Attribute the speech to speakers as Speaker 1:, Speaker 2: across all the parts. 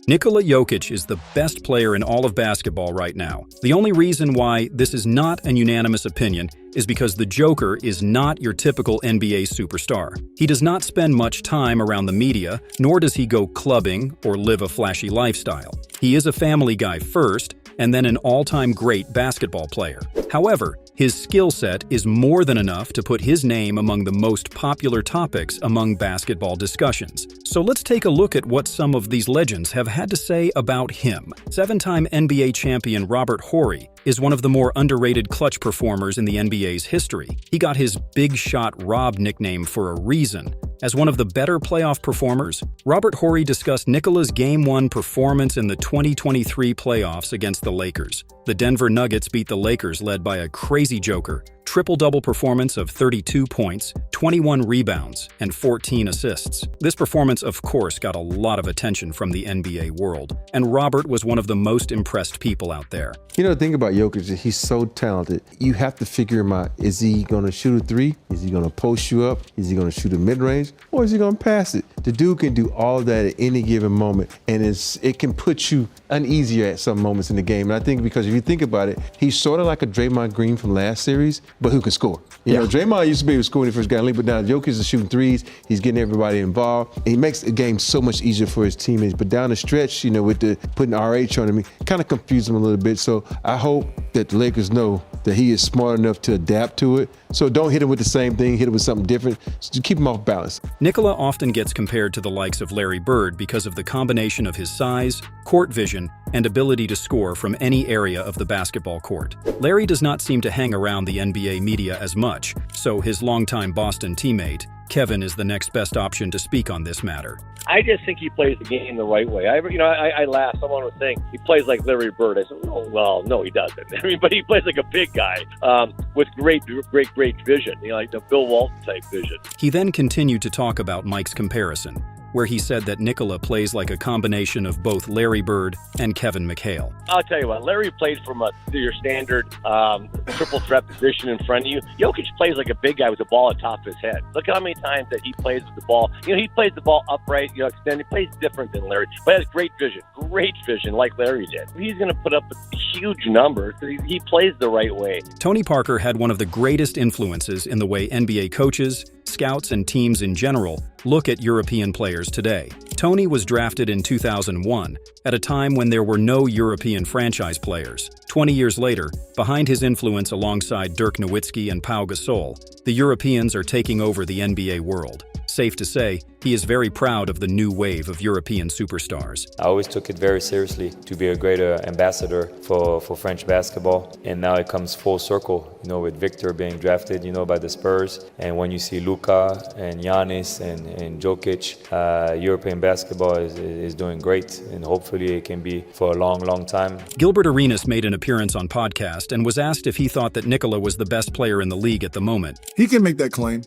Speaker 1: Nikola Jokic is the best player in all of basketball right now. The only reason why this is not an unanimous opinion is because the Joker is not your typical NBA superstar. He does not spend much time around the media, nor does he go clubbing or live a flashy lifestyle. He is a family guy first, and then an all-time great basketball player. However, his skill set is more than enough to put his name among the most popular topics among basketball discussions. So let's take a look at what some of these legends have had to say about him. Seven-time NBA champion Robert Horry is one of the more underrated clutch performers in the NBA's history. He got his Big Shot Rob nickname for a reason. As one of the better playoff performers, Robert Horry discussed Nikola's Game 1 performance in the 2023 playoffs against the Lakers. The Denver Nuggets beat the Lakers led by a crazy Joker, triple-double performance of 32 points, 21 rebounds, and 14 assists. This performance, of course, got a lot of attention from the NBA world, and Robert was one of the most impressed people out there.
Speaker 2: You know, the thing about Jokic is he's so talented. You have to figure him out. Is he going to shoot a three? Is he going to post you up? Is he going to shoot a mid-range? Or is he going to pass it? The dude can do all that at any given moment, and it can put you uneasier at some moments in the game. And I think because if you think about it, he's sort of like a Draymond Green from last series, but who can score? You know, Draymond used to be able to score when he first got in the league, but now Jokic is shooting threes. He's getting everybody involved. And he makes the game so much easier for his teammates. But down the stretch, you know, with the putting RH on him, kind of confused him a little bit. So I hope that the Lakers know that he is smart enough to adapt to it. So don't hit him with the same thing, hit him with something different, to keep him off balance.
Speaker 1: Nikola often gets compared to the likes of Larry Bird because of the combination of his size, court vision, and ability to score from any area of the basketball court. Larry does not seem to hang around the NBA media as much, so his longtime Boston teammate, Kevin, is the next best option to speak on this matter.
Speaker 3: I just think he plays the game the right way. I laughed. Someone was saying he plays like Larry Bird. I said, oh, well, no, he doesn't. I mean, but he plays like a big guy with great vision, like the Bill Walton type vision.
Speaker 1: He then continued to talk about Mike's comparison, where he said that Nikola plays like a combination of both Larry Bird and Kevin McHale.
Speaker 3: I'll tell you what, Larry plays from your standard triple threat position in front of you. Jokic plays like a big guy with the ball on top of his head. Look how many times that he plays with the ball. You know, he plays the ball upright, extended. He plays different than Larry, but has great vision like Larry did. He's going to put up huge numbers. He plays the right way.
Speaker 1: Tony Parker had one of the greatest influences in the way NBA coaches, scouts, and teams in general look at European players today. Tony was drafted in 2001, at a time when there were no European franchise players. 20 years later, behind his influence alongside Dirk Nowitzki and Pau Gasol, the Europeans are taking over the NBA world. Safe to say, he is very proud of the new wave of European superstars.
Speaker 4: I always took it very seriously to be a greater ambassador for French basketball. And now it comes full circle, with Victor being drafted, by the Spurs. And when you see Luka and Giannis and Jokic, European basketball is doing great. And hopefully it can be for a long, long time.
Speaker 1: Gilbert Arena made an appearance on podcast and was asked if he thought that Nikola was the best player in the league at the moment.
Speaker 5: He can make that claim.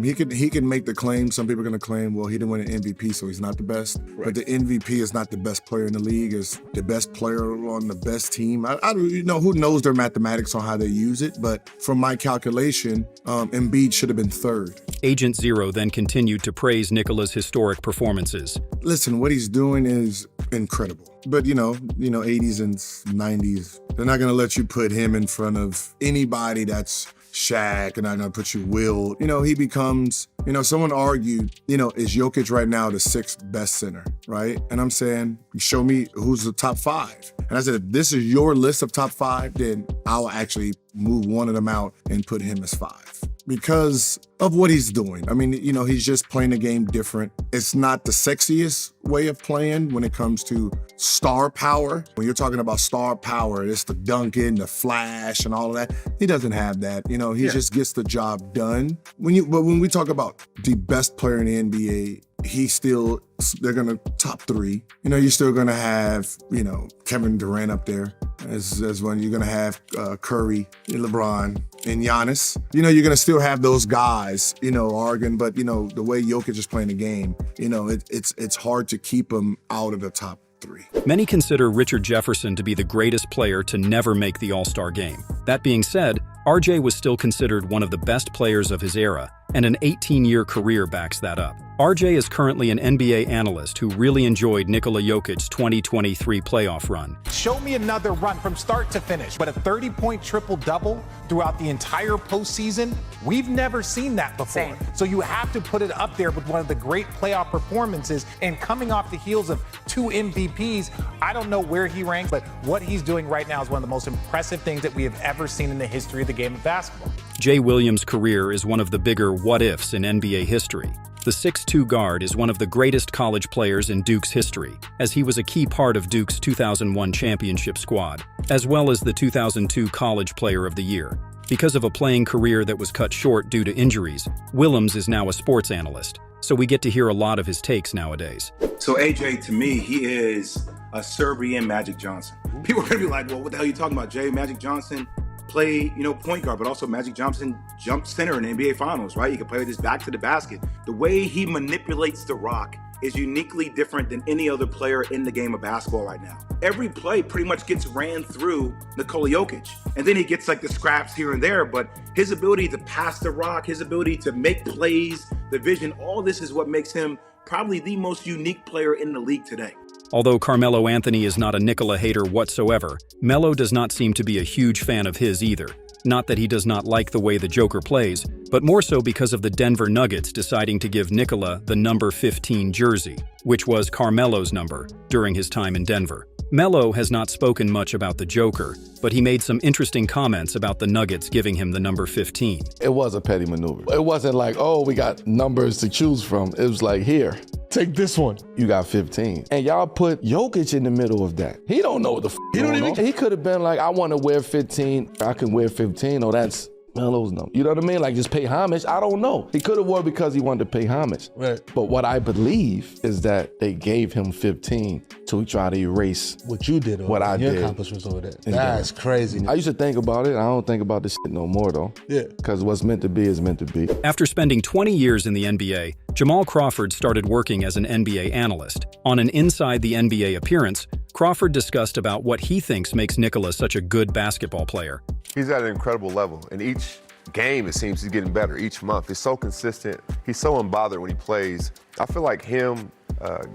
Speaker 5: He can make the claim. Some people are going to claim, well, he didn't win an MVP, so he's not the best. Right. But the MVP is not the best player in the league, is the best player on the best team. I who knows their mathematics on how they use it, but from my calculation, Embiid should have been third.
Speaker 1: Agent Zero then continued to praise Nikola's historic performances.
Speaker 5: Listen, what he's doing is incredible. But, 80s and 90s, they're not going to let you put him in front of anybody that's Shaq, and I'm going to put you Will. He becomes, someone argued, is Jokic right now the sixth best center, right? And I'm saying, show me who's the top five. And I said, if this is your list of top five, then I'll actually move one of them out and put him as five. Because of what he's doing. I mean, he's just playing the game different. It's not the sexiest way of playing when it comes to star power. When you're talking about star power, it's the dunking, the flash, and all of that. He doesn't have that. He just gets the job done. But when we talk about the best player in the NBA, they're going to top three. You're still going to have, Kevin Durant up there as one. You're going to have Curry, LeBron, and Giannis. You're going to still have those guys, arguing. But, the way Jokic is playing the game, it's hard to keep him out of the top three.
Speaker 1: Many consider Richard Jefferson to be the greatest player to never make the All-Star game. That being said, RJ was still considered one of the best players of his era, and an 18-year career backs that up. RJ is currently an NBA analyst who really enjoyed Nikola Jokic's 2023 playoff run.
Speaker 6: Show me another run from start to finish, but a 30-point triple-double throughout the entire postseason, we've never seen that before.
Speaker 7: Same.
Speaker 6: So you have to put it up there with one of the great playoff performances, and coming off the heels of 2 MVPs, I don't know where he ranks, but what he's doing right now is one of the most impressive things that we have ever seen in the history of the game of basketball.
Speaker 1: Jay Williams' career is one of the bigger what-ifs in NBA history. The 6'2" guard is one of the greatest college players in Duke's history, as he was a key part of Duke's 2001 championship squad, as well as the 2002 College Player of the Year. Because of a playing career that was cut short due to injuries, Williams is now a sports analyst, so we get to hear a lot of his takes nowadays.
Speaker 8: So AJ, to me, he is a Serbian Magic Johnson. People are gonna be like, well, what the hell are you talking about, Jay? Magic Johnson played, point guard, but also Magic Johnson jumped center in the NBA Finals, right? He can play with his back to the basket. The way he manipulates the rock is uniquely different than any other player in the game of basketball right now. Every play pretty much gets ran through Nikola Jokic, and then he gets like the scraps here and there, but his ability to pass the rock, his ability to make plays, the vision, all this is what makes him probably the most unique player in the league today.
Speaker 1: Although Carmelo Anthony is not a Nikola hater whatsoever, Melo does not seem to be a huge fan of his either. Not that he does not like the way the Joker plays, but more so because of the Denver Nuggets deciding to give Nikola the number 15 jersey, which was Carmelo's number, during his time in Denver. Melo has not spoken much about the Joker, but he made some interesting comments about the Nuggets giving him the number 15.
Speaker 9: It was a petty maneuver. It wasn't like, oh, we got numbers to choose from. It was like, here, take this one. You got 15. And y'all put Jokic in the middle of that. He don't know what the he don't even. He could have been like, I want to wear 15. I can wear 15. Oh, that's Melo's number. You know what I mean? Like, just pay homage. I don't know. He could have worn because he wanted to pay homage.
Speaker 10: Right.
Speaker 9: But what I believe is that they gave him 15 to try to erase
Speaker 10: what you did,
Speaker 9: what I
Speaker 10: your
Speaker 9: did.
Speaker 10: accomplishments over there. That's crazy.
Speaker 9: I used to think about it. I don't think about this shit no more, though.
Speaker 10: Yeah.
Speaker 9: Because what's meant to be is meant to be.
Speaker 1: After spending 20 years in the NBA, Jamal Crawford started working as an NBA analyst. On an Inside the NBA appearance, Crawford discussed about what he thinks makes Nikola such a good basketball player.
Speaker 11: He's at an incredible level, and each game, it seems he's getting better each month. He's so consistent. He's so unbothered when he plays. I feel like him,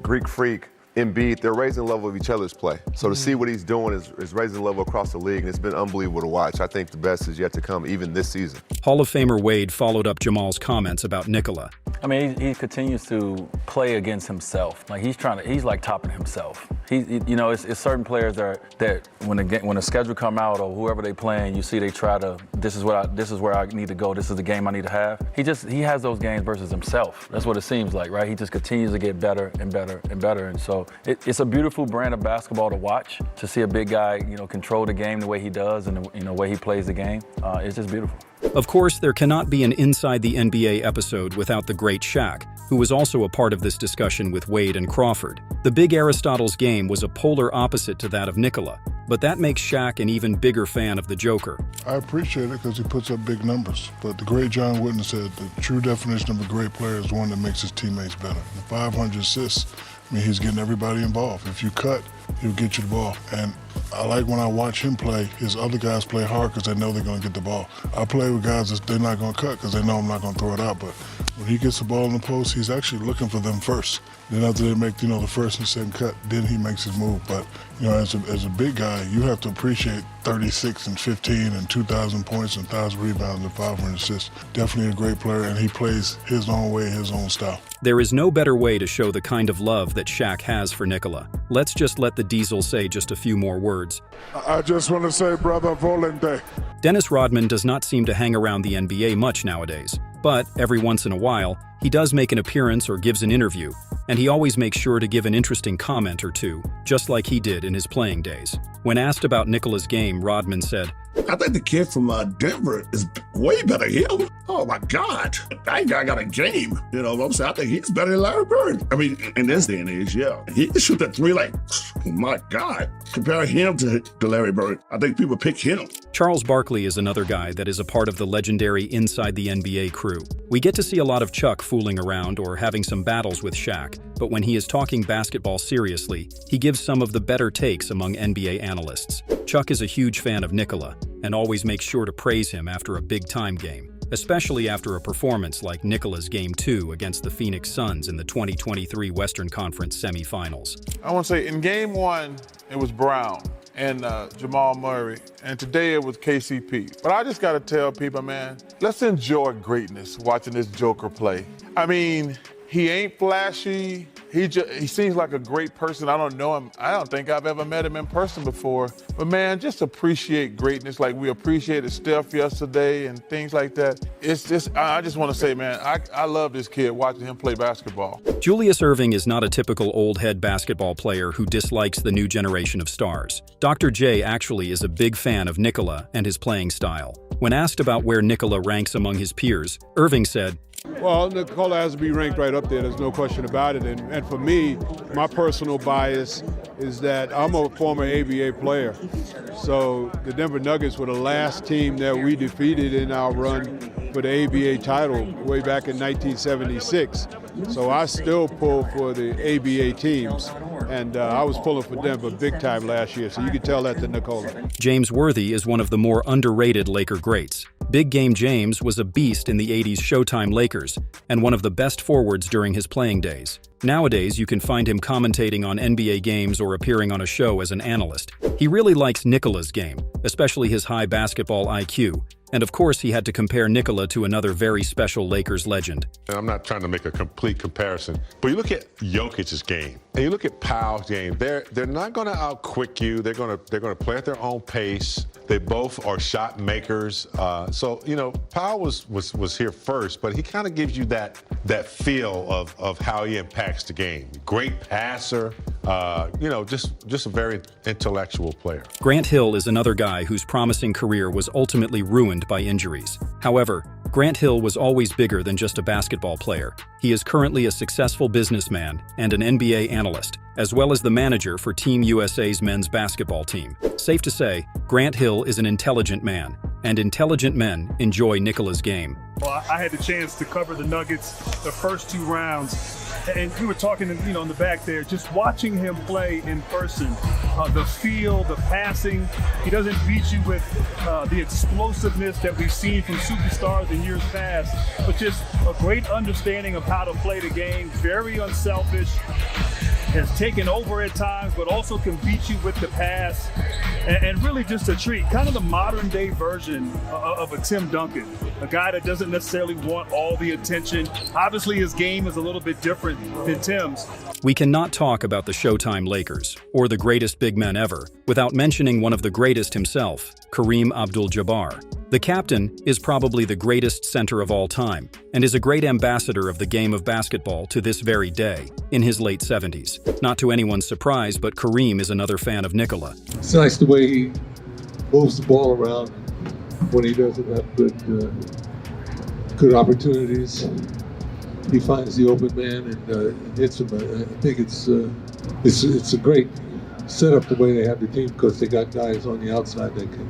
Speaker 11: Greek Freak, Embiid, they're raising the level of each other's play. So to see what he's doing is raising the level across the league, and it's been unbelievable to watch. I think the best is yet to come, even this season.
Speaker 1: Hall of Famer Wade followed up Jamal's comments about Nikola.
Speaker 12: I mean, he continues to play against himself. Like he's like topping himself. It's certain players that when the schedule come out or whoever they playing, you see they try to, this is where I need to go. This is the game I need to have. He has those games versus himself. That's what it seems like, right? He just continues to get better and better and better. And so it's a beautiful brand of basketball to watch, to see a big guy, control the game the way he does and the way he plays the game. It's just beautiful.
Speaker 1: Of course, there cannot be an Inside the NBA episode without the great Shaq, who was also a part of this discussion with Wade and Crawford. The big Aristotle's game was a polar opposite to that of Nikola, but that makes Shaq an even bigger fan of the Joker.
Speaker 13: I appreciate it because he puts up big numbers, but the great John Wooden said the true definition of a great player is one that makes his teammates better. The 500 assists, he's getting everybody involved. If you cut, he'll get you the ball. And I like when I watch him play, his other guys play hard because they know they're going to get the ball. I play with guys that they're not going to cut because they know I'm not going to throw it out. But when he gets the ball in the post, he's actually looking for them first. Then after they make, the first and second cut, then he makes his move. But, as a big guy, you have to appreciate 36 and 15 and 2,000 points and 1,000 rebounds and 500 assists. Definitely a great player, and he plays his own way, his own style.
Speaker 1: There is no better way to show the kind of love that Shaq has for Nikola. Let's just let the Diesel say just a few more words.
Speaker 13: I just want to say, brother Volente.
Speaker 1: Dennis Rodman does not seem to hang around the NBA much nowadays, but every once in a while, he does make an appearance or gives an interview, and he always makes sure to give an interesting comment or two, just like he did in his playing days. When asked about Nikola's game, Rodman said,
Speaker 14: I think the kid from Denver is way better than him. Oh my God, that guy got a game. You know what I'm saying? I think he's better than Larry Bird. I mean, in this day and age, yeah. He can shoot that three like, oh my God. Compare him to Larry Bird. I think people pick him.
Speaker 1: Charles Barkley is another guy that is a part of the legendary Inside the NBA crew. We get to see a lot of Chuck fooling around or having some battles with Shaq, but when he is talking basketball seriously, he gives some of the better takes among NBA analysts. Chuck is a huge fan of Nikola and always makes sure to praise him after a big-time game. especially after a performance like Nikola's Game 2 against the Phoenix Suns in the 2023 Western Conference semifinals.
Speaker 7: I want to say in Game 1, it was Brown and Jamal Murray, and today it was KCP. But I just got to tell people, man, let's enjoy greatness watching this Joker play. I mean, he ain't flashy. He seems like a great person. I don't know him. I don't think I've ever met him in person before. But man, just appreciate greatness like we appreciated Steph yesterday and things like that. It's just, I just want to say, man, I love this kid watching him play basketball.
Speaker 1: Julius Erving is not a typical old head basketball player who dislikes the new generation of stars. Dr. J actually is a big fan of Nikola and his playing style. When asked about where Nikola ranks among his peers, Erving said,
Speaker 15: "Well, Nikola has to be ranked right up there. There's no question about it. And for me, my personal bias is that I'm a former ABA player. So the Denver Nuggets were the last team that we defeated in our run for the ABA title way back in 1976. So I still pull for the ABA teams. And I was pulling for Denver big time last year, so you can tell that to Nikola."
Speaker 1: James Worthy is one of the more underrated Laker greats. Big Game James was a beast in the 80s Showtime Lakers and one of the best forwards during his playing days. Nowadays, you can find him commentating on NBA games or appearing on a show as an analyst. He really likes Nikola's game, especially his high basketball IQ. And of course, he had to compare Nikola to another very special Lakers legend.
Speaker 16: And I'm not trying to make a complete comparison, but you look at Jokic's game and you look at Powell's game. They're not going to outquick you. They're going to play at their own pace. They both are shot makers. So you know, Powell was here first, but he kind of gives you that feel of how he impacts the game. Great passer. You know, just a very intellectual player.
Speaker 1: Grant Hill is another guy whose promising career was ultimately ruined by injuries. However, Grant Hill was always bigger than just a basketball player. He is currently a successful businessman and an NBA analyst, as well as the manager for Team USA's men's basketball team. Safe to say, Grant Hill is an intelligent man, and intelligent men enjoy Nikola's game.
Speaker 17: Well, I had the chance to cover the Nuggets the first 2 rounds. And we were talking, you know, in the back there, just watching him play in person, the feel, the passing. He doesn't beat you with the explosiveness that we've seen from superstars in years past, but just a great understanding of how to play the game, very unselfish, has taken over at times, but also can beat you with the pass, and really just a treat. Kind of the modern day version of a Tim Duncan, a guy that doesn't necessarily want all the attention. Obviously, his game is a little bit different than Tim's.
Speaker 1: We cannot talk about the Showtime Lakers, or the greatest big men ever, without mentioning one of the greatest himself, Kareem AbdulJabbar. The captain is probably the greatest center of all time, and is a great ambassador of the game of basketball to this very day, in his late 70s. Not to anyone's surprise, but Kareem is another fan of Nikola.
Speaker 18: It's nice the way he moves the ball around when he doesn't have good opportunities. He finds the open man and hits him. I think it's a great setup the way they have the team, because they got guys on the outside that can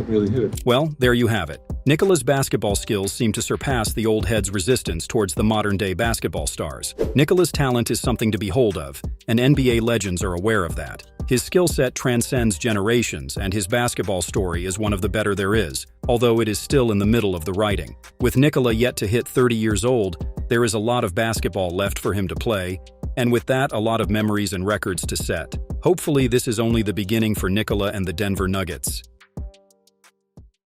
Speaker 18: really hit it.
Speaker 1: Well, there you have it. Nikola's basketball skills seem to surpass the old heads' resistance towards the modern-day basketball stars. Nikola's talent is something to behold of, and NBA legends are aware of that. His skill set transcends generations, and his basketball story is one of the better there is, although it is still in the middle of the writing. With Nikola yet to hit 30 years old, there is a lot of basketball left for him to play, and with that, a lot of memories and records to set. Hopefully, this is only the beginning for Nikola and the Denver Nuggets.